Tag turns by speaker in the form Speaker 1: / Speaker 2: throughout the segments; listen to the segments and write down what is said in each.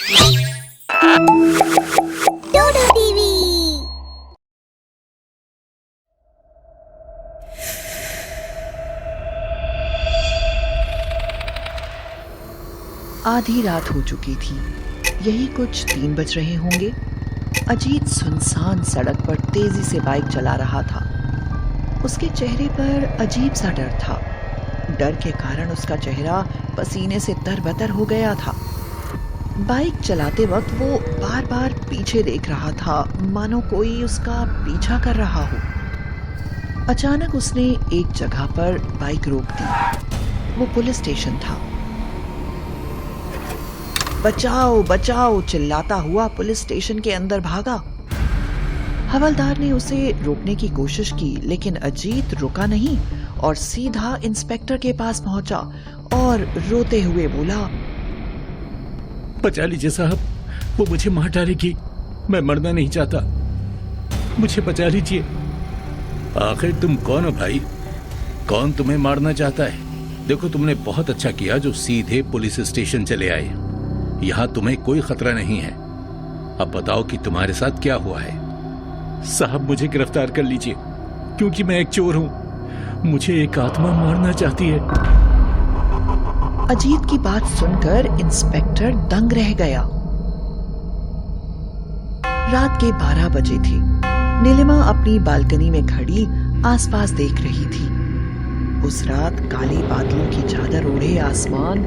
Speaker 1: डोडो TV.
Speaker 2: आधी रात हो चुकी थी। यही कुछ 3 बज रहे होंगे। अजीत सुनसान सड़क पर तेजी से बाइक चला रहा था। उसके चेहरे पर अजीब सा डर था। डर के कारण उसका चेहरा पसीने से तरबतर हो गया था। बाइक चलाते वक्त वो बार बार पीछे देख रहा था, मानो कोई उसका पीछा कर रहा हो। अचानक उसने एक जगह पर बाइक रोक दी। वो पुलिस स्टेशन था। बचाओ बचाओ चिल्लाता हुआ पुलिस स्टेशन के अंदर भागा। हवलदार ने उसे रोकने की कोशिश की, लेकिन अजीत रुका नहीं और सीधा इंस्पेक्टर के पास पहुंचा और रोते हुए बोला,
Speaker 3: बचा लीजिए साहब, वो मुझे मार डालेगी। मैं मरना नहीं चाहता, मुझे बचा लीजिए। आखिर तुम कौन हो भाई? कौन तुम्हें मारना चाहता है? देखो, तुमने बहुत अच्छा किया जो सीधे पुलिस स्टेशन चले आए। यहाँ तुम्हें कोई खतरा नहीं है। अब बताओ कि तुम्हारे साथ क्या हुआ है। साहब, मुझे गिरफ्तार कर लीजिए, क्योंकि मैं एक चोर हूं। मुझे एक आत्मा मारना चाहती है।
Speaker 2: अजीत की बात सुनकर इंस्पेक्टर दंग रह गया। रात के 12 बजे थे। नीलिमा अपनी बालकनी में खड़ी आसपास देख रही थी। उस रात काले बादलों की चादर ओढ़े आसमान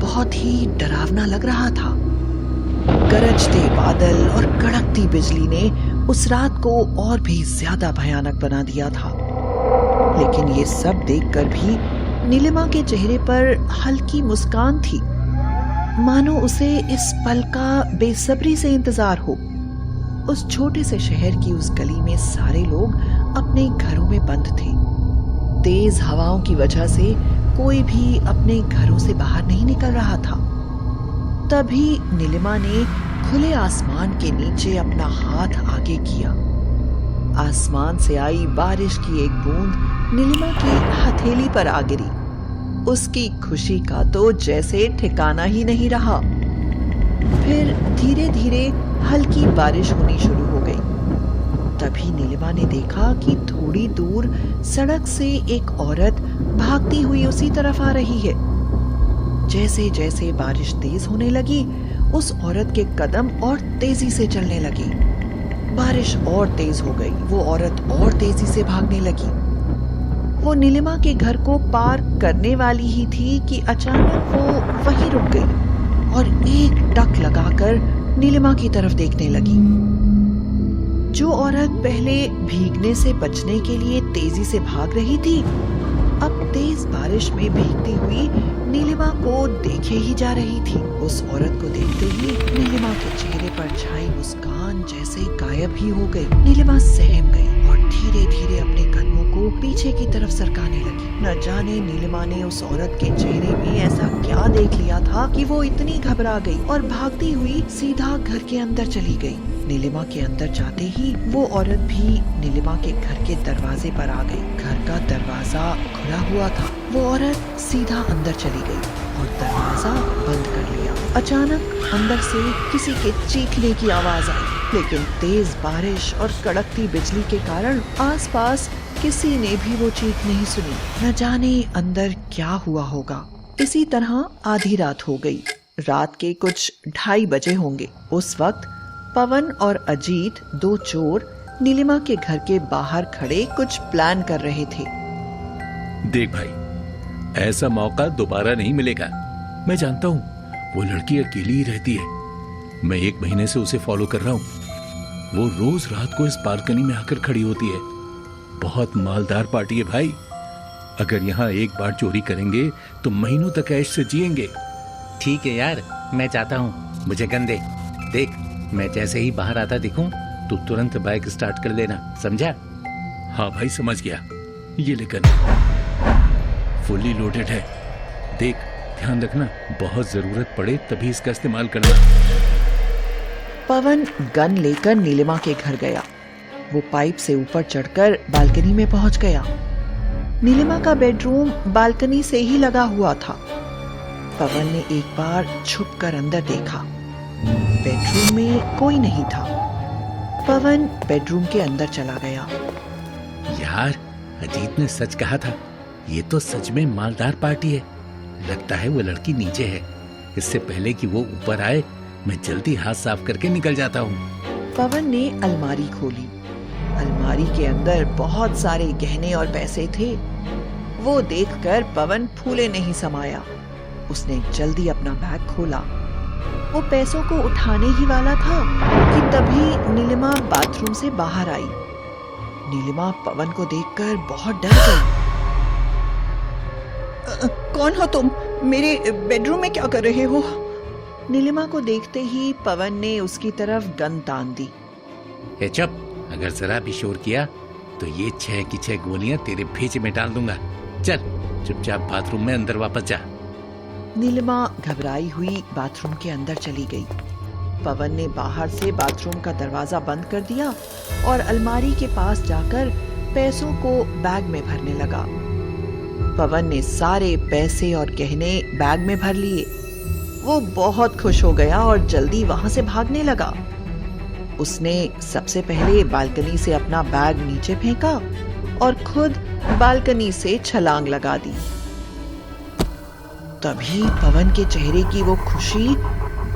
Speaker 2: बहुत ही डरावना लग रहा था। गरजते बादल और कड़कती बिजली ने उस रात को और भी ज्यादा भयानक बना दिया था। लेकिन ये सब देखकर भी नीलिमा के चेहरे पर हल्की मुस्कान थी, मानो उसे इस पल का बेसब्री से इंतजार हो। उस छोटे से शहर की उस गली में सारे लोग अपने घरों में बंद थे। तेज हवाओं की वजह से कोई भी अपने घरों से बाहर नहीं निकल रहा था। तभी नीलिमा ने खुले आसमान के नीचे अपना हाथ आगे किया। आसमान से आई बारिश की एक बूंद नीलिमा की हथेली पर आ गिरी। उसकी खुशी का तो जैसे ठिकाना ही नहीं रहा। फिर धीरे धीरे हल्की बारिश होनी शुरू हो गई। तभी नीलिमा ने देखा कि थोड़ी दूर सड़क से एक औरत भागती हुई उसी तरफ आ रही है। जैसे जैसे बारिश तेज होने लगी, उस औरत के कदम और तेजी से चलने लगे। बारिश और तेज हो गई। वो औरत और तेजी से भागने लगी। वो नीलिमा के घर को पार करने वाली ही थी कि अचानक वो वहीं रुक गई और एक टक लगाकर नीलिमा की तरफ देखने लगी। जो औरत पहले भीगने से बचने के लिए तेजी से भाग रही थी, अब तेज बारिश में भीगती हुई नीलिमा को देखे ही जा रही थी। उस औरत को देखते ही नीलिमा के चेहरे पर छाई मुस्कान जैसे गायब ही हो गई। नीलिमा सहम गई और धीरे धीरे अपने कदमों को पीछे की तरफ सरकाने लगी। न जाने नीलिमा ने उस औरत के चेहरे में ऐसा क्या देख लिया था कि वो इतनी घबरा गई और भागती हुई सीधा घर के अंदर चली गई। नीलिमा के अंदर जाते ही वो औरत भी नीलिमा के घर के दरवाजे पर आ गई। घर का दरवाजा खुला हुआ था। वो औरत सीधा अंदर चली गई और दरवाजा बंद कर लिया। अचानक अंदर से किसी के चीखने की आवाज आई, लेकिन तेज बारिश और कड़कती बिजली के कारण आसपास किसी ने भी वो चीख नहीं सुनी। न जाने अंदर क्या हुआ होगा। इसी तरह आधी रात हो गई। रात के कुछ 2:30 बजे होंगे। उस वक्त पवन और अजीत, 2 चोर, नीलिमा के घर के बाहर खड़े कुछ प्लान कर रहे थे।
Speaker 3: देख भाई, ऐसा मौका दोबारा नहीं मिलेगा। मैं जानता हूँ वो लड़की अकेली ही रहती है। मैं 1 महीने से उसे फॉलो कर रहा हूँ। वो रोज रात को इस बालकनी में आकर खड़ी होती है। बहुत मालदार पार्टी है भाई। अगर यहाँ एक बार चोरी करेंगे तो महीनों तक ऐश से जिएंगे।
Speaker 4: ठीक है यार, मैं चाहता हूँ, मुझे गन दे। देख, मैं जैसे ही बाहर आता दिखूं तो तुरंत बाइक स्टार्ट कर लेना, समझा?
Speaker 3: हाँ भाई, समझ गया। ये लेकर फुल्ली लोडेड है। देख, ध्यान रखना, बहुत जरूरत पड़े तभी इसका इस्तेमाल करना।
Speaker 2: पवन गन लेकर नीलिमा के घर गया। वो पाइप से ऊपर चढ़कर बालकनी में पहुंच गया। नीलिमा का बेडरूम बालकनी से ही लगा हुआ था। पवन ने एक बार छुपकर अंदर देखा। बेडरूम में कोई नहीं था। पवन बेडरूम के अंदर चला गया।
Speaker 4: यार, अजीत ने सच कहा था, ये तो सच में मालदार पार्टी है। लगता है वो लड़की नीचे है। इससे पहले कि वो ऊपर आए, मैं जल्दी हाथ साफ करके निकल जाता हूँ।
Speaker 2: पवन ने अलमारी खोली। अलमारी के अंदर बहुत सारे गहने और पैसे थे। वो देखकर पवन फूले नहीं समाया। उसने जल्दी अपना बैग खोला। वो पैसों को उठाने ही वाला था कि तभी नीलिमा बाथरूम से बाहर आई। नीलिमा पवन को देखकर बहुत डर गई। कौन हो तुम? मेरे बेडरूम में क्या कर रहे हो? नीलिमा को देखते ही पवन ने उसकी तरफ गन तान दी।
Speaker 4: ए चुप, अगर जरा भी शोर किया तो ये 6 की 6 गोलियां तेरे भेजे में डाल दूंगा। चल चुपचाप बाथरूम में अंदर वापस जा।
Speaker 2: नीलिमा घबराई हुई बाथरूम के अंदर चली गई। पवन ने बाहर से बाथरूम का दरवाजा बंद कर दिया और अलमारी के पास जाकर पैसों को बैग में भरने लगा। पवन ने सारे पैसे और गहने बैग में भर लिए। वो बहुत खुश हो गया और जल्दी वहां से भागने लगा। उसने सबसे पहले बालकनी से अपना बैग नीचे फेंका और खुद बालकनी से छलांग लगा दी। तभी पवन के चेहरे की वो खुशी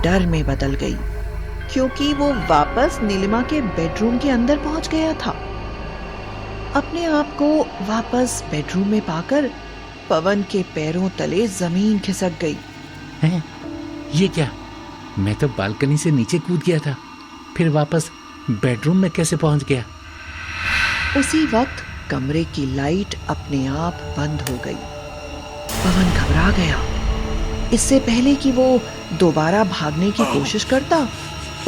Speaker 2: डर में बदल गई, क्योंकि वो वापस नीलिमा के बेडरूम के अंदर पहुंच गया था। अपने आप को वापस बेडरूम में पाकर पवन के पैरों तले जमीन खिसक गई।
Speaker 4: हैं? ये क्या? मैं तो बालकनी से नीचे कूद गया था, फिर वापस बेडरूम में कैसे पहुंच गया?
Speaker 2: उसी वक्त कमरे की लाइट अपने आप बंद हो गई। पवन घबरा गया। इससे पहले कि वो दोबारा भागने की कोशिश करता,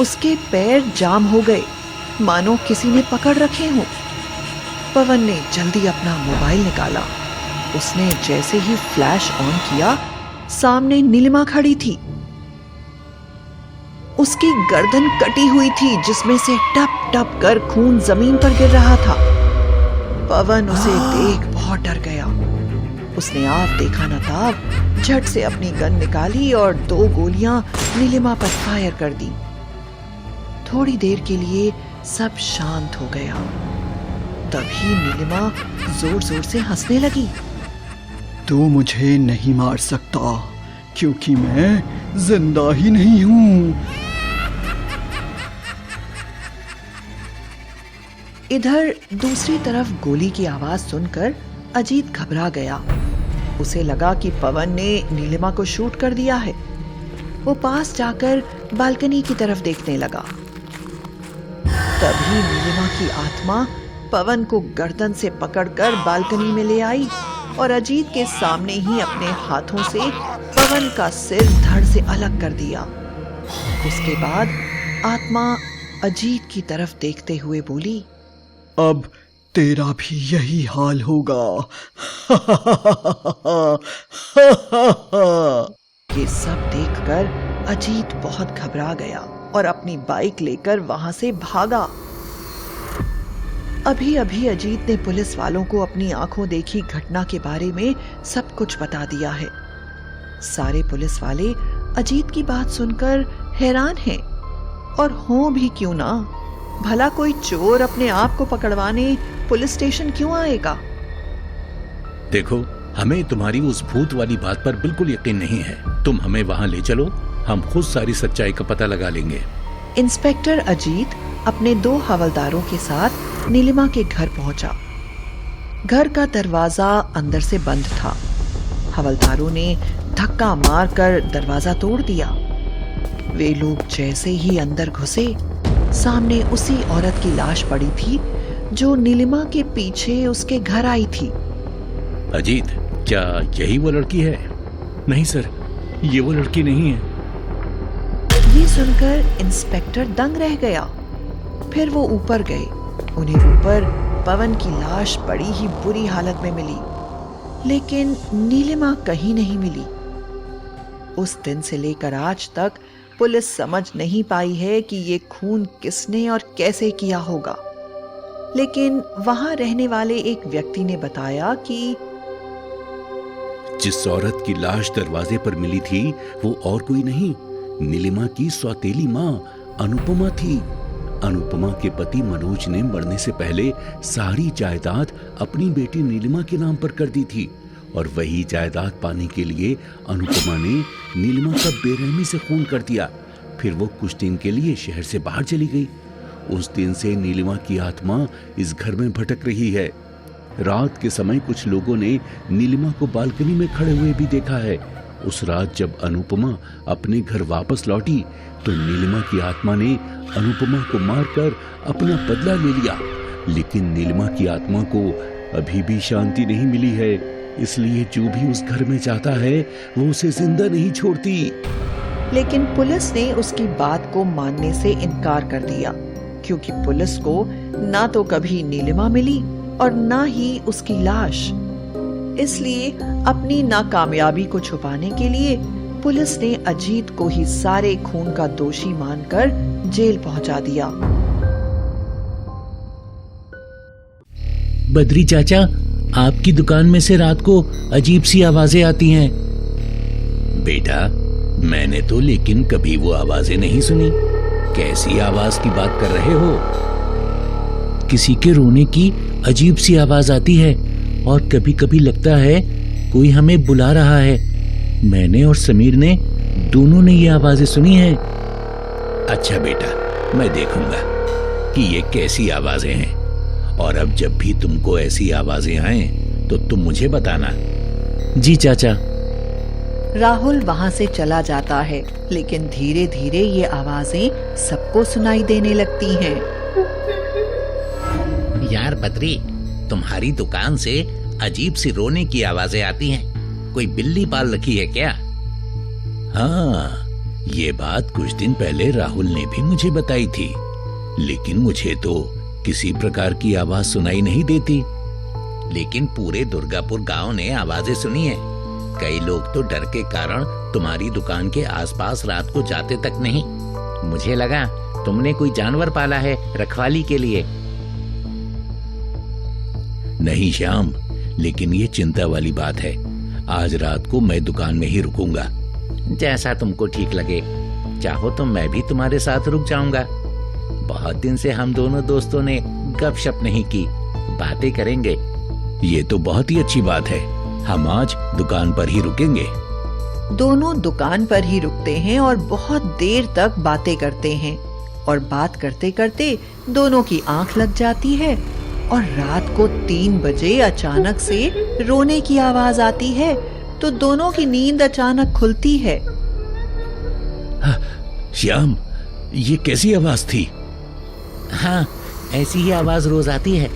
Speaker 2: उसके पैर जाम हो गए, मानो किसी ने पकड़ रखे हों। पवन ने जल्दी अपना मोबाइल निकाला। उसने जैसे ही फ्लैश ऑन किया, सामने नीलिमा खड़ी थी। उसकी गर्दन कटी हुई थी, जिसमें से टप टप कर खून जमीन पर गिर रहा था। पवन उसे देख बहुत डर गया। उसने आप देखा न ताब झट से अपनी गन निकाली और 2 गोलियां नीलिमा पर फायर कर दी। थोड़ी देर के लिए सब शांत हो गया। तभी नीलिमा जोर जोर से हंसने लगी।
Speaker 5: तू मुझे नहीं मार सकता, क्योंकि मैं जिंदा ही नहीं हूं।
Speaker 2: इधर दूसरी तरफ गोली की आवाज सुनकर अजीत घबरा गया। उसे लगा कि पवन ने नीलिमा को शूट कर दिया है। वो पास जाकर बालकनी की तरफ देखने लगा। तभी नीलिमा की आत्मा पवन को गर्दन से पकड़कर बालकनी में ले आई और अजीत के सामने ही अपने हाथों से पवन का सिर धड़ से अलग कर दिया। उसके बाद आत्मा अजीत की तरफ देखते हुए बोली,
Speaker 5: अब तेरा भी यही हाल होगा।
Speaker 2: ये सब देखकर अजीत बहुत घबरा गया और अपनी बाइक लेकर वहां से भागा। अभी अभी अजीत ने पुलिस वालों को अपनी आंखों देखी घटना के बारे में सब कुछ बता दिया है। सारे पुलिस वाले अजीत की बात सुनकर हैरान हैं, और हों भी क्यों ना। भला कोई चोर अपने आप को पकड़वाने पुलिस स्टेशन क्यों आएगा?
Speaker 3: देखो, हमें तुम्हारी उस भूत वाली बात पर बिल्कुल यकीन नहीं है। तुम हमें वहां ले चलो, हम खुद सारी सच्चाई का पता लगा लेंगे।
Speaker 2: इंस्पेक्टर अजीत अपने 2 हवलदारों के साथ नीलिमा के घर पहुंचा। घर का दरवाजा अंदर से बंद था। हवलदारों ने धक्का मारकर दरवाजा तोड़ दिया। वे लोग जैसे ही अंदर घुसे, सामने उसी औरत की लाश पड़ी थी जो नीलिमा के पीछे उसके घर आई थी।
Speaker 3: अजीत, क्या यही वो लड़की है? नहीं सर, ये वो लड़की नहीं है।
Speaker 2: ये सुनकर इंस्पेक्टर दंग रह गया। फिर वो ऊपर गए। उन्हें ऊपर पवन की लाश बड़ी ही बुरी हालत में मिली, लेकिन नीलिमा कहीं नहीं मिली। उस दिन से लेकर आज तक पुलिस समझ नहीं पाई है कि ये खून किसने और कैसे किया होगा। लेकिन वहां रहने वाले एक व्यक्ति ने बताया कि
Speaker 3: जिस औरत की लाश दरवाजे पर मिली थी, वो और कोई नहीं,
Speaker 4: नीलिमा की सौतेली माँ अनुपमा थी। अनुपमा के पति मनोज ने मरने से पहले सारी जायदाद अपनी बेटी नीलिमा के नाम पर कर दी थी और वही जायदाद पाने के लिए अनुपमा ने नीलिमा का बेरहमी से खून कर दिया। फिर वो कुछ दिन के लिए शहर से बाहर चली गई। उस दिन से नीलिमा की आत्मा इस घर में भटक रही है। रात के समय कुछ लोगों ने नीलिमा को बालकनी में खड़े हुए भी देखा है। उस रात जब अनुपमा अपने घर वापस लौटी तो नीलिमा की आत्मा ने अनुपमा को मारकर अपना बदला ले लिया। लेकिन नीलिमा की आत्मा को अभी भी शांति नहीं मिली है, इसलिए जो भी उस घर में जाता है वो उसे जिंदा नहीं छोड़ती।
Speaker 2: लेकिन पुलिस ने उसकी बात को मानने से इनकार कर दिया, क्योंकि पुलिस को ना तो कभी नीलिमा मिली और ना ही उसकी लाश। इसलिए अपनी नाकामयाबी को छुपाने के लिए पुलिस ने अजीत को ही सारे खून का दोषी मानकर जेल पहुंचा दिया।
Speaker 4: बद्री चाचा, आपकी दुकान में से रात को अजीब सी आवाजें आती हैं। बेटा, मैंने तो लेकिन कभी वो आवाजें नहीं सुनी। कैसी आवाज की बात कर रहे हो? किसी के रोने की अजीब सी आवाज आती है और कभी कभी लगता है कोई हमें बुला रहा है। मैंने और समीर ने दोनों ने ये आवाजें सुनी हैं। अच्छा बेटा, मैं देखूंगा कि ये कैसी आवाजें हैं, और अब जब भी तुमको ऐसी आवाजें आएं तो तुम मुझे बताना। जी चाचा।
Speaker 2: राहुल वहां से चला जाता है, लेकिन धीरे धीरे ये आवाजें सबको सुनाई देने लगती हैं।
Speaker 4: यार बद्री, तुम्हारी दुकान से अजीब सी रोने की आवाजें आती हैं। कोई बिल्ली पाल रखी है क्या? हाँ, ये बात कुछ दिन पहले राहुल ने भी मुझे बताई थी, लेकिन मुझे तो किसी प्रकार की आवाज सुनाई नहीं देती। लेकिन पूरे दुर्गापुर गांव ने आवाजें सुनी है। कई लोग तो डर के कारण तुम्हारी दुकान के आसपास रात को जाते तक नहीं। मुझे लगा तुमने कोई जानवर पाला है रखवाली के लिए। नहीं श्याम, लेकिन ये चिंता वाली बात है। आज रात को मैं दुकान में ही रुकूंगा। जैसा तुमको ठीक लगे। चाहो तो मैं भी तुम्हारे साथ रुक जाऊंगा। बहुत दिन से हम दोनों दोस्तों ने गपशप नहीं की, बातें करेंगे। ये तो बहुत ही अच्छी बात है। हम आज दुकान पर ही रुकेंगे।
Speaker 2: दोनों दुकान पर ही रुकते हैं और बहुत देर तक बातें करते हैं। और बात करते करते दोनों की आंख लग जाती है और रात को 3 बजे अचानक से रोने की आवाज आती है, तो दोनों की नींद अचानक खुलती है।
Speaker 4: श्याम, ये कैसी आवाज थी? हाँ, ऐसी ही आवाज रोज आती है।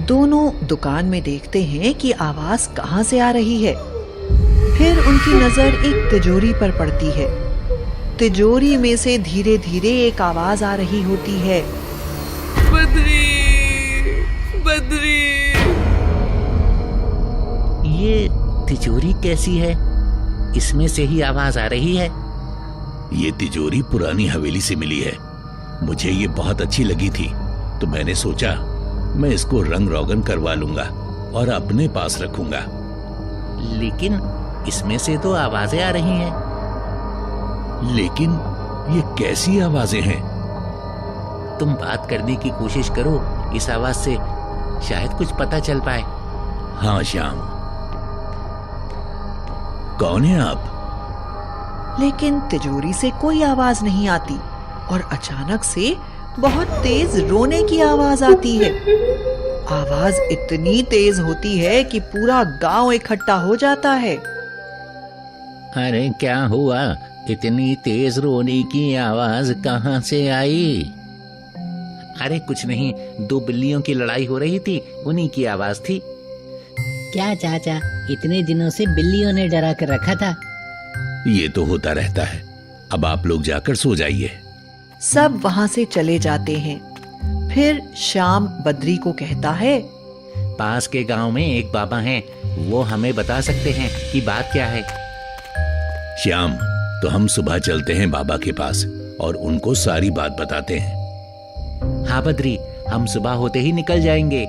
Speaker 2: दोनों दुकान में देखते हैं कि आवाज कहाँ से आ रही है। फिर उनकी नजर एक तिजोरी पर पड़ती है। तिजोरी में से धीरे धीरे एक आवाज आ रही होती है,
Speaker 6: बद्री, बद्री।
Speaker 4: ये तिजोरी कैसी है? इसमें से ही आवाज आ रही है। ये तिजोरी पुरानी हवेली से मिली है। मुझे ये बहुत अच्छी लगी थी, तो मैंने सोचा मैं इसको रंग रोगन करवा लूंगा और अपने पास रखूंगा। लेकिन इसमें से तो आवाजें आ रही हैं। लेकिन ये कैसी आवाजें हैं? तुम बात करने की कोशिश करो इस आवाज से, शायद कुछ पता चल पाए। हाँ श्याम, कौन है आप?
Speaker 2: लेकिन तिजोरी से कोई आवाज नहीं आती और अचानक से बहुत तेज रोने की आवाज आती है। आवाज इतनी तेज होती है कि पूरा गांव इकट्ठा हो जाता है।
Speaker 4: अरे क्या हुआ? इतनी तेज रोने की आवाज कहाँ से आई? अरे कुछ नहीं, 2 बिल्लियों की लड़ाई हो रही थी, उन्हीं की आवाज थी।
Speaker 7: क्या चाचा, इतने दिनों से बिल्लियों ने डरा कर रखा था।
Speaker 4: ये तो होता रहता है। अब आप लोग जाकर सो जाइए।
Speaker 2: सब वहां से चले जाते हैं। फिर श्याम बद्री को कहता है,
Speaker 4: पास के गांव में एक बाबा हैं, वो हमें बता सकते हैं कि बात क्या है। श्याम, तो हम सुबह चलते हैं बाबा के पास और उनको सारी बात बताते हैं। हाँ बद्री, हम सुबह होते ही निकल जाएंगे।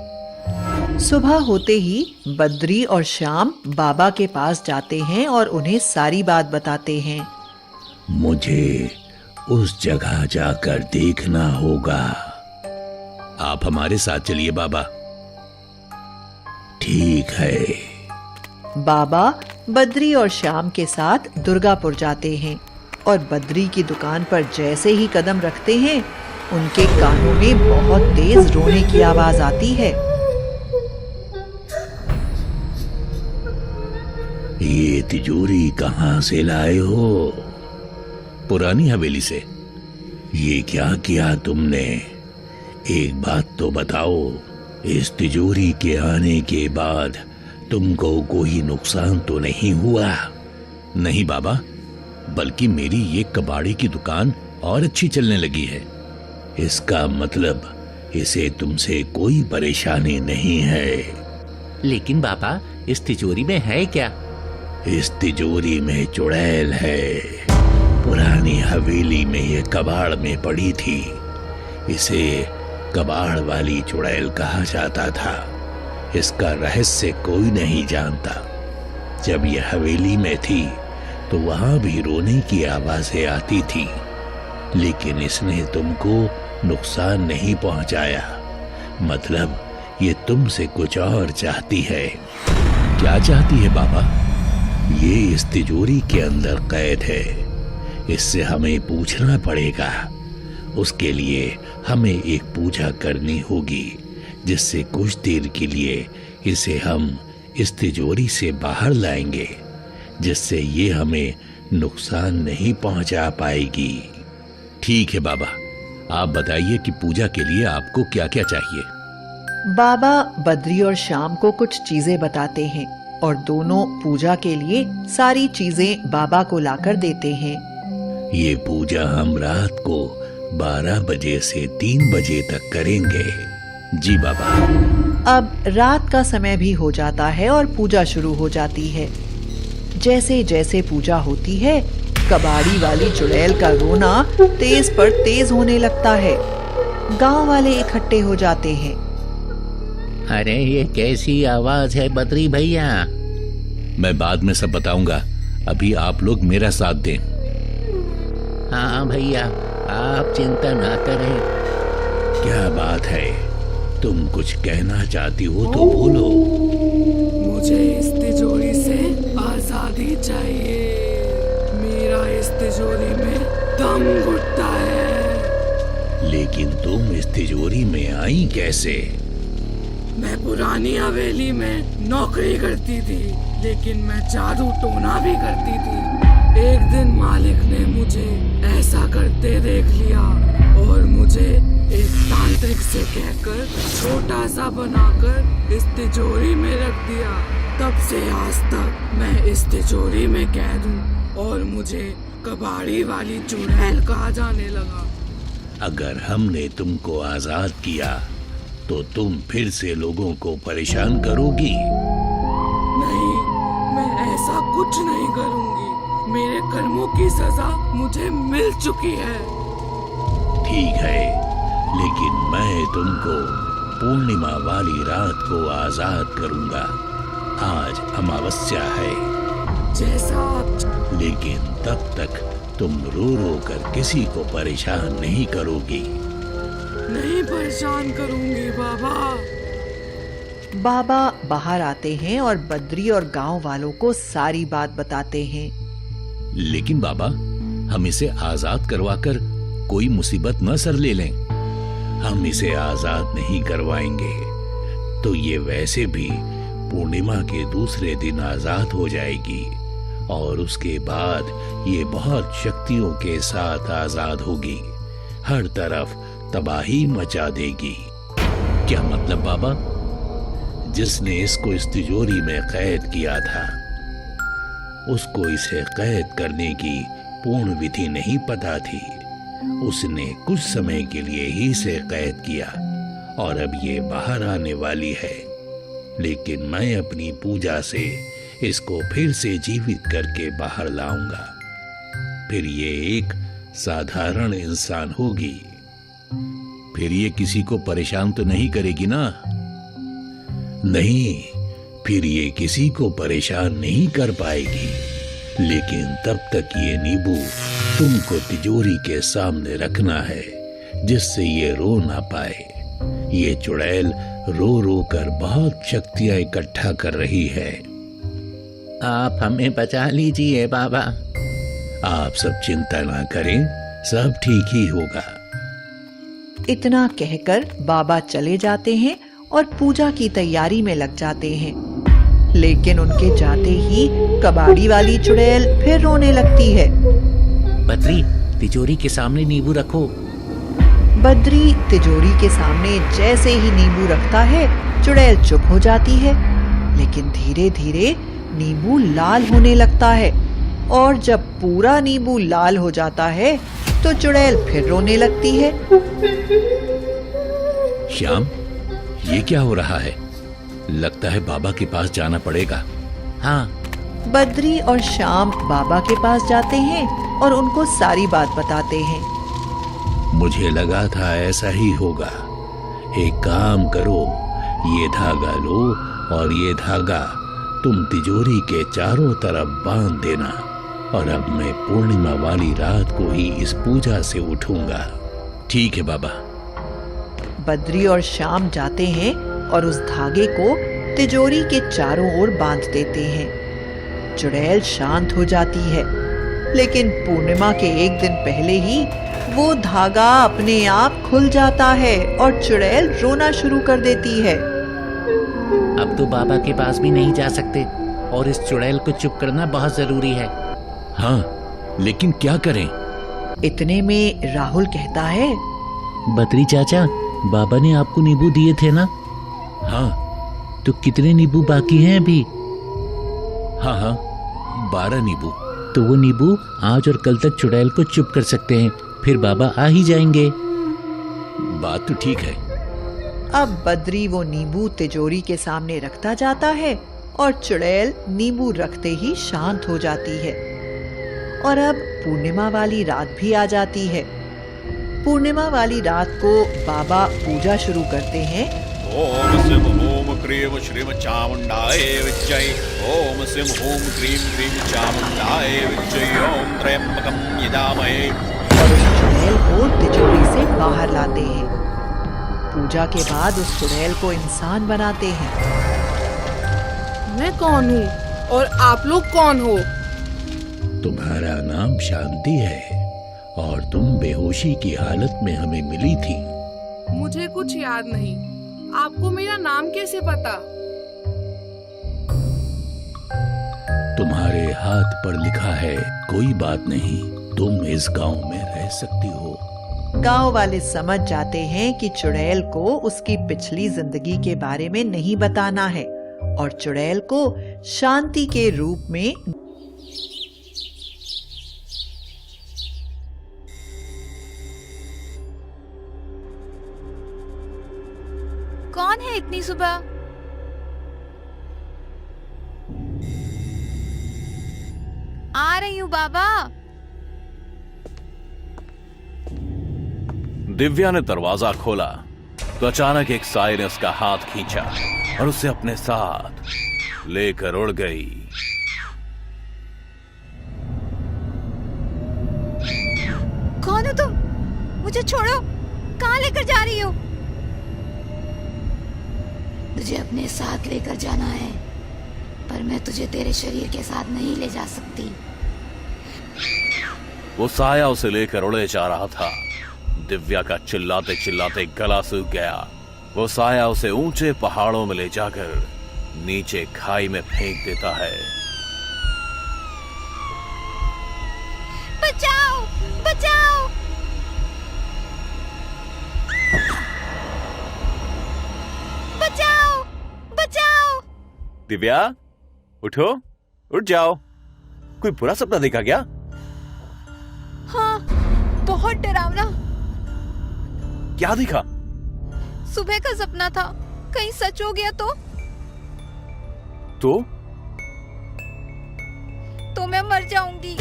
Speaker 2: सुबह होते ही बद्री और श्याम बाबा के पास जाते हैं और उन्हें सारी बात बताते हैं।
Speaker 4: मुझे उस जगह जाकर देखना होगा।
Speaker 3: आप हमारे साथ चलिए बाबा।
Speaker 4: ठीक है।
Speaker 2: बाबा बद्री और श्याम के साथ दुर्गापुर जाते हैं और बद्री की दुकान पर जैसे ही कदम रखते हैं उनके कानों में बहुत तेज रोने की आवाज आती है।
Speaker 4: ये तिजोरी कहाँ से लाए हो?
Speaker 3: पुरानी हवेली से।
Speaker 4: ये क्या किया तुमने? एक बात तो बताओ, इस तिजोरी के आने के बाद तुमको कोई नुकसान तो नहीं हुआ?
Speaker 3: नहीं बाबा, बल्कि मेरी ये कबाड़ी की दुकान और अच्छी चलने लगी है।
Speaker 4: इसका मतलब इसे तुमसे कोई परेशानी नहीं है।
Speaker 8: लेकिन बाबा, इस तिजोरी में है क्या?
Speaker 4: इस तिजोरी में चुड़ैल है। पुरानी हवेली में ये कबाड़ में पड़ी थी। इसे कबाड़ वाली चुड़ैल कहा जाता था। इसका रहस्य कोई नहीं जानता। जब यह हवेली में थी तो वहां भी रोने की आवाजें आती थी, लेकिन इसने तुमको नुकसान नहीं पहुंचाया। मतलब ये तुमसे कुछ और चाहती है।
Speaker 3: क्या चाहती है बाबा?
Speaker 4: ये इस तिजोरी के अंदर कैद है। इससे हमें पूछना पड़ेगा। उसके लिए हमें एक पूजा करनी होगी, जिससे कुछ देर के लिए इसे हम इस तिजोरी से बाहर लाएंगे, जिससे ये हमें नुकसान नहीं पहुंचा पाएगी।
Speaker 3: ठीक है बाबा, आप बताइए कि पूजा के लिए आपको क्या क्या चाहिए।
Speaker 2: बाबा बद्री और श्याम को कुछ चीजें बताते हैं और दोनों पूजा के लिए सारी चीजें बाबा को लाकर देते हैं।
Speaker 4: ये पूजा हम रात को 12 बजे से 3 बजे तक करेंगे।
Speaker 3: जी बाबा।
Speaker 2: अब रात का समय भी हो जाता है और पूजा शुरू हो जाती है। जैसे जैसे पूजा होती है, कबाड़ी वाली चुड़ैल का रोना तेज पर तेज होने लगता है। गांव वाले इकट्ठे हो जाते हैं।
Speaker 8: अरे ये कैसी आवाज है बद्री भैया?
Speaker 3: मैं बाद में सब बताऊंगा, अभी आप लोग मेरा साथ दें।
Speaker 8: हाँ भैया, आप चिंता ना करें।
Speaker 4: क्या बात है? तुम कुछ कहना चाहती हो तो बोलो।
Speaker 6: मुझे इस तिजोरी से आजादी चाहिए। मेरा इस तिजोरी में दम घुटता है।
Speaker 4: लेकिन तुम इस तिजोरी में आई कैसे?
Speaker 6: मैं पुरानी हवेली में नौकरी करती थी, लेकिन मैं जादू टोना भी करती थी। एक दिन मालिक ने मुझे ऐसा करते देख लिया और मुझे एक तांत्रिक से कहकर छोटा सा बनाकर इस तिजोरी में रख दिया। तब से आज तक मैं इस तिजोरी में कैद हूँ और मुझे कबाड़ी वाली चुड़ैल कहा जाने लगा।
Speaker 4: अगर हमने तुमको आजाद किया तो तुम फिर से लोगों को परेशान करोगी?
Speaker 6: नहीं, मैं ऐसा कुछ नहीं करूँगी। मेरे कर्मों की सजा मुझे मिल चुकी है।
Speaker 4: ठीक है, लेकिन मैं तुमको पूर्णिमा वाली रात को आजाद करूंगा। आज अमावस्या है।
Speaker 6: जैसा आप।
Speaker 4: लेकिन तब तक तुम रो रो कर किसी को परेशान नहीं करोगी।
Speaker 6: नहीं परेशान करूंगी बाबा।
Speaker 2: बाबा बाहर आते हैं और बद्री और गांव वालों को सारी बात बताते हैं।
Speaker 3: लेकिन बाबा, हम इसे आजाद करवाकर कोई मुसीबत न सर ले लें।
Speaker 4: हम इसे आजाद नहीं करवाएंगे तो ये वैसे भी पूर्णिमा के दूसरे दिन आजाद हो जाएगी और उसके बाद ये बहुत शक्तियों के साथ आजाद होगी। हर तरफ तबाही मचा देगी।
Speaker 3: क्या मतलब बाबा?
Speaker 4: जिसने इसको इस तिजोरी में कैद किया था, उसको इसे कैद करने की पूर्ण विधि नहीं पता थी। उसने कुछ समय के लिए ही इसे कैद किया और अब ये बाहर आने वाली है। लेकिन मैं अपनी पूजा से इसको फिर से जीवित करके बाहर लाऊंगा। फिर ये एक साधारण इंसान होगी।
Speaker 3: फिर ये किसी को परेशान तो नहीं करेगी ना?
Speaker 4: नहीं, फिर ये किसी को परेशान नहीं कर पाएगी। लेकिन तब तक ये नींबू तुमको तिजोरी के सामने रखना है, जिससे ये रो ना पाए। ये चुड़ैल रो रो कर बहुत शक्तियां इकट्ठा कर रही है।
Speaker 8: आप हमें बचा लीजिए बाबा।
Speaker 4: आप सब चिंता ना करें, सब ठीक ही होगा।
Speaker 2: इतना कहकर बाबा चले जाते हैं और पूजा की तैयारी में लग जाते हैं। लेकिन उनके जाते ही कबाड़ी वाली चुड़ैल फिर रोने लगती है।
Speaker 8: बद्री, तिजोरी के सामने नींबू रखो।
Speaker 2: बद्री तिजोरी के सामने जैसे ही नींबू रखता है, चुड़ैल चुप हो जाती है। लेकिन धीरे धीरे नींबू लाल होने लगता है, और जब पूरा नींबू लाल हो जाता है तो चुड़ैल फिर रोने लगती है।
Speaker 4: श्याम, ये क्या हो रहा है? लगता है बाबा के पास जाना पड़ेगा।
Speaker 8: हाँ।
Speaker 2: बद्री और श्याम बाबा के पास जाते हैं और उनको सारी बात बताते हैं।
Speaker 4: मुझे लगा था ऐसा ही होगा। एक काम करो, ये धागा लो और ये धागा तुम तिजोरी के चारों तरफ बांध देना, और अब मैं पूर्णिमा वाली रात को ही इस पूजा से उठूंगा। ठीक है बाबा।
Speaker 2: बद्री और श्याम जाते हैं और उस धागे को तिजोरी के चारों ओर बांध देते हैं। चुड़ैल शांत हो जाती है, लेकिन पूर्णिमा के एक दिन पहले ही वो धागा अपने आप खुल जाता है और चुड़ैल रोना शुरू कर देती है।
Speaker 8: अब तो बाबा के पास भी नहीं जा सकते, और इस चुड़ैल को चुप करना बहुत जरूरी है।
Speaker 4: हाँ, लेकिन क्या करें?
Speaker 2: इतने में राहुल कहता है,
Speaker 8: बद्री चाचा, बाबा ने आपको नींबू दिए थे ना?
Speaker 4: हाँ।
Speaker 8: तो कितने नींबू बाकी हैं अभी?
Speaker 4: हाँ, 12 नींबू।
Speaker 8: तो वो नींबू आज और कल तक चुड़ैल को चुप कर सकते हैं, फिर बाबा आ ही जाएंगे।
Speaker 4: बात तो ठीक है।
Speaker 2: अब बद्री वो नींबू तिजोरी के सामने रखता जाता है और चुड़ैल नींबू रखते ही शांत हो जाती है। और अब पूर्णिमा वाली रात भी आ जाती है। पूर्णिमा वाली रात को बाबा पूजा शुरू करते हैं।
Speaker 9: ओम सिम ओम क्रीम श्रीम चामुंडाय विजय। ओम सिम ओम क्रीम क्रीम चामुंडाय विजय। ओम त्र्यंबकम यजामहे।
Speaker 2: और उस चुड़ैल को तिजोरी से बाहर लाते हैं। पूजा के बाद उस चुड़ैल को इंसान बनाते हैं।
Speaker 6: मैं कौन हूँ और आप लोग कौन हो?
Speaker 4: तुम्हारा नाम शांति है, और तुम बेहोशी की हालत में हमें मिली थी।
Speaker 6: मुझे कुछ याद नहीं। आपको मेरा नाम कैसे पता?
Speaker 4: तुम्हारे हाथ पर लिखा है। कोई बात नहीं, तुम इस गांव में रह सकती हो।
Speaker 2: गांव वाले समझ जाते हैं कि चुड़ैल को उसकी पिछली जिंदगी के बारे में नहीं बताना है, और चुड़ैल को शांति के रूप में
Speaker 1: कौन है इतनी सुबह? आ रही हूँ बाबा।
Speaker 9: दिव्या ने दरवाजा खोला तो अचानक एक साए ने उसका हाथ खींचा और उसे अपने साथ लेकर उड़ गई।
Speaker 1: कौन हो तुम? मुझे छोड़ो। कहाँ लेकर जा रही हो?
Speaker 10: तुझे अपने साथ लेकर जाना है, पर मैं तुझे तेरे शरीर के साथ नहीं ले जा सकती।
Speaker 9: वो साया उसे लेकर उड़े जा रहा था। दिव्या का चिल्लाते चिल्लाते गला सूख गया। वो साया उसे ऊंचे पहाड़ों में ले जाकर नीचे खाई में फेंक देता है।
Speaker 1: बचाओ, बचाओ। बचाओ, बचाओ।
Speaker 9: दिव्या, उठो, उठ जाओ। कोई बुरा सपना देखा क्या?
Speaker 1: हाँ, बहुत डरावना।
Speaker 9: क्या दिखा?
Speaker 1: सुबह का सपना था। कहीं सच हो गया तो मैं मर जाऊंगी।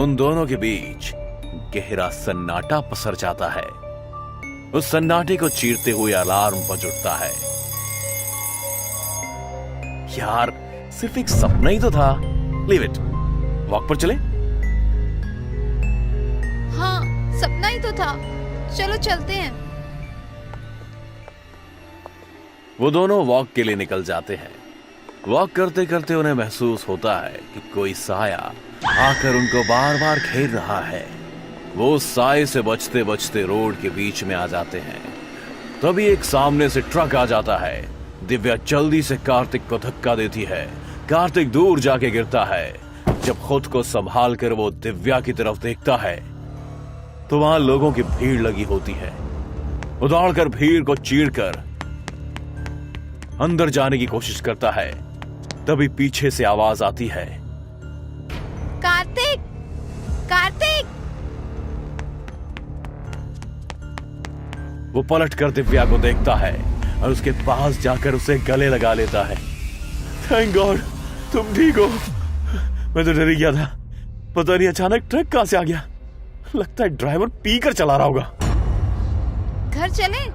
Speaker 9: उन दोनों के बीच गहरा सन्नाटा पसर जाता है। उस सन्नाटे को चीरते हुए अलार्म बज उठता है। यार, सिर्फ एक सपना ही तो था। लीव इट, वॉक पर चले।
Speaker 1: हाँ, सपना ही तो था। चलो चलते हैं।
Speaker 9: वो दोनों वॉक के लिए निकल जाते हैं। वॉक करते करते उन्हें महसूस होता है कि कोई साया आकर उनको बार बार घेर रहा है। वो उस साए से बचते बचते रोड के बीच में आ जाते हैं। तभी एक सामने से ट्रक आ जाता है। दिव्या जल्दी से कार्तिक को धक्का देती है। कार्तिक दूर जाके गिरता है। जब खुद को संभाल कर वो दिव्या की तरफ देखता है तो वहां लोगों की भीड़ लगी होती है। वो दौड़कर भीड़ को चीरकर अंदर जाने की कोशिश करता है। तभी पीछे से आवाज आती है,
Speaker 1: कार्तिक, कार्तिक।
Speaker 9: वो पलटकर दिव्या को देखता है और उसके पास जाकर उसे गले लगा लेता है। थैंक गॉड तुम ठीक हो। मैं तो डर ही गया था। पता नहीं अचानक ट्रक कहां से आ गया। लगता है ड्राइवर पीकर चला रहा होगा।
Speaker 1: घर चलें?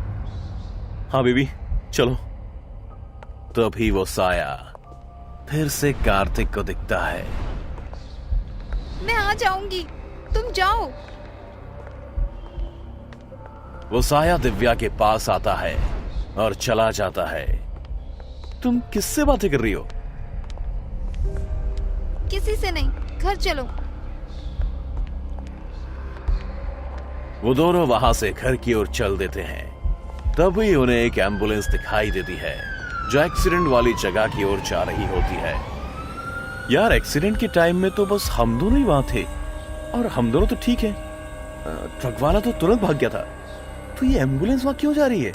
Speaker 9: हाँ बेबी चलो। तभी वो साया फिर से कार्तिक को दिखता है।
Speaker 1: मैं आ जाऊंगी, तुम जाओ।
Speaker 9: वो साया दिव्या के पास आता है और चला जाता है। तुम किससे बातें कर रही हो?
Speaker 1: किसी से नहीं, घर चलो।
Speaker 9: वो दोनों वहां से घर की ओर चल देते हैं। तभी उन्हें एक एम्बुलेंस दिखाई देती है जो एक्सीडेंट वाली जगह की ओर जा रही होती है। यार एक्सीडेंट के टाइम में तो बस हम दोनों ही वहां थे और हम दोनों तो ठीक है। ट्रक वाला तो तुरंत भाग गया था। तो ये एम्बुलेंस वहां क्यों जा रही है?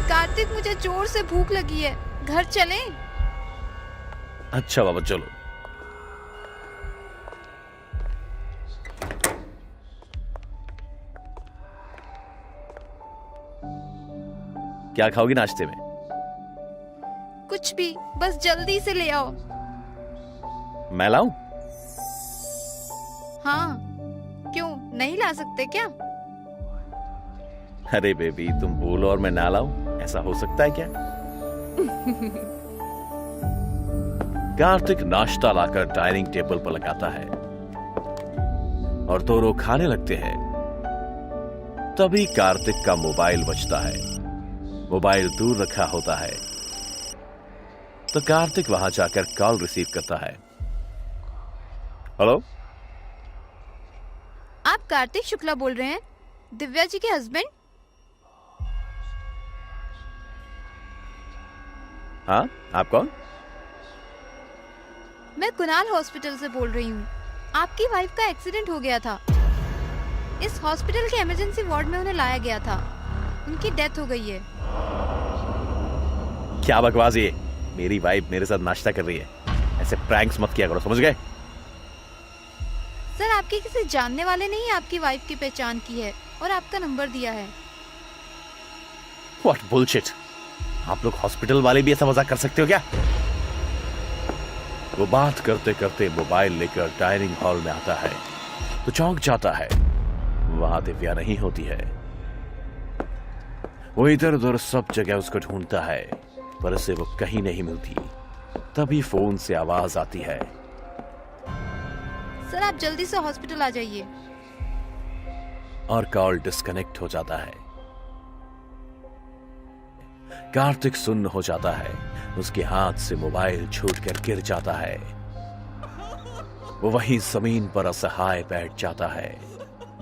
Speaker 1: कार्तिक मुझे जोर से भूख लगी है, घर चलें?
Speaker 9: अच्छा बाबा चलो। क्या खाओगी नाश्ते में?
Speaker 1: कुछ भी, बस जल्दी से ले आओ।
Speaker 9: मैं लाऊं?
Speaker 1: हाँ, क्यों नहीं ला सकते क्या?
Speaker 9: अरे बेबी तुम बोलो और मैं ना लाऊं, ऐसा हो सकता है क्या? कार्तिक नाश्ता लाकर डाइनिंग टेबल पर लगाता है और दोनों खाने लगते हैं। तभी कार्तिक का मोबाइल बजता है। मोबाइल दूर रखा होता है तो कार्तिक वहां जाकर कॉल रिसीव करता है। हेलो,
Speaker 1: आप कार्तिक शुक्ला बोल रहे हैं, दिव्या जी के हस्बैंड?
Speaker 9: हाँ, आप कौन?
Speaker 1: मैं कुणाल हॉस्पिटल से बोल रही हूँ। आपकी वाइफ का एक्सीडेंट हो गया था। इस हॉस्पिटल के इमरजेंसी वार्ड में उन्हें लाया गया था। उनकी डेथ हो गई है।
Speaker 9: क्या बकवास ये? मेरी वाइफ मेरे साथ नाश्ता कर रही है। ऐसे प्रैंक्स मत किया करो, समझ गए?
Speaker 1: सर आपके किसी जानने वाले ने ही आपकी वाइफ की पहचान की है और आपका नंबर दिया है।
Speaker 9: What bullshit? आप लोग हॉस्पिटल वाले भी ऐसा मजाक कर सकते हो क्या? वो बात करते करते मोबाइल लेकर डाइनिंग हॉल में आता है तो चौंक जाता है। वहां दिव्या नहीं होती है। वो इधर उधर सब जगह उसको ढूंढता है पर उसे वो कहीं नहीं मिलती। तभी फोन से आवाज आती है,
Speaker 1: सर आप जल्दी से हॉस्पिटल आ जाइए।
Speaker 9: और कॉल डिस्कनेक्ट हो जाता है। कार्तिक सुन्न हो जाता है। उसके हाथ से मोबाइल छूटकर गिर जाता है। वो वहीं जमीन पर असहाय बैठ जाता है।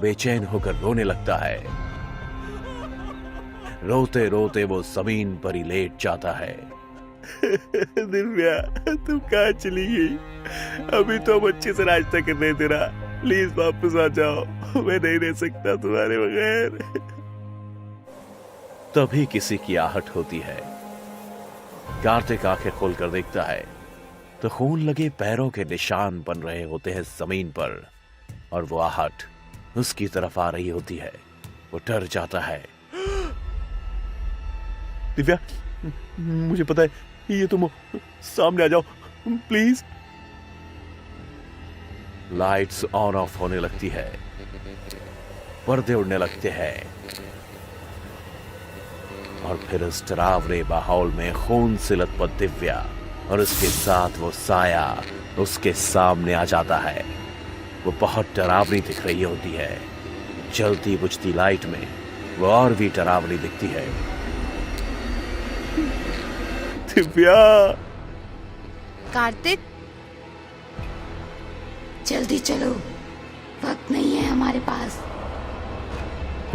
Speaker 9: बेचैन होकर रोने लगता है। रोते रोते वो जमीन पर ही लेट जाता है। दिव्या तुम कहाँ चली गई? अभी तो हम अच्छे से नाश्ता कर रहे थे ना। प्लीज वापस आ जाओ, मैं नहीं रह सकता तुम्हारे बगैर। तभी किसी की आहट होती है। कार्तिक आंखें खोलकर देखता है तो खून लगे पैरों के निशान बन रहे होते हैं जमीन पर और वो आहट उसकी तरफ आ रही होती है। वो डर जाता है। दिव्या मुझे पता है ये तुम सामने आ जाओ प्लीज। लाइट्स ऑन ऑफ होने लगती है। पर्दे उड़ने लगते हैं और फिर इस डरावने माहौल में खून से लथपथ दिव्या और उसके साथ वो साया उसके सामने आ जाता है। वो बहुत डरावनी दिख रही होती है। जलती बुझती लाइट में वो और भी डरावनी दिखती है। दिव्या!
Speaker 1: कार्तिक,
Speaker 10: जल्दी चलो, वक्त नहीं है हमारे पास।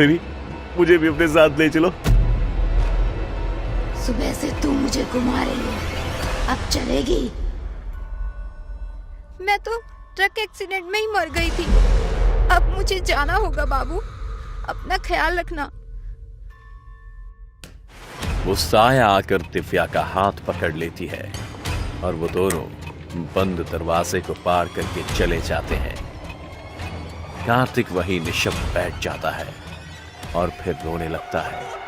Speaker 9: नहीं, मुझे भी अपने साथ ले चलो।
Speaker 10: सुबह से तू मुझे घुमा रही है, अब चलेगी?
Speaker 1: मैं तो ट्रक एक्सीडेंट में ही मर गई थी। अब मुझे जाना होगा बाबू, अपना ख्याल रखना।
Speaker 9: वो साया आकर दिव्या का हाथ पकड़ लेती है और वो दोनों बंद दरवाजे को पार करके चले जाते हैं। कार्तिक वहीं निशब्द बैठ जाता है और फिर रोने लगता है।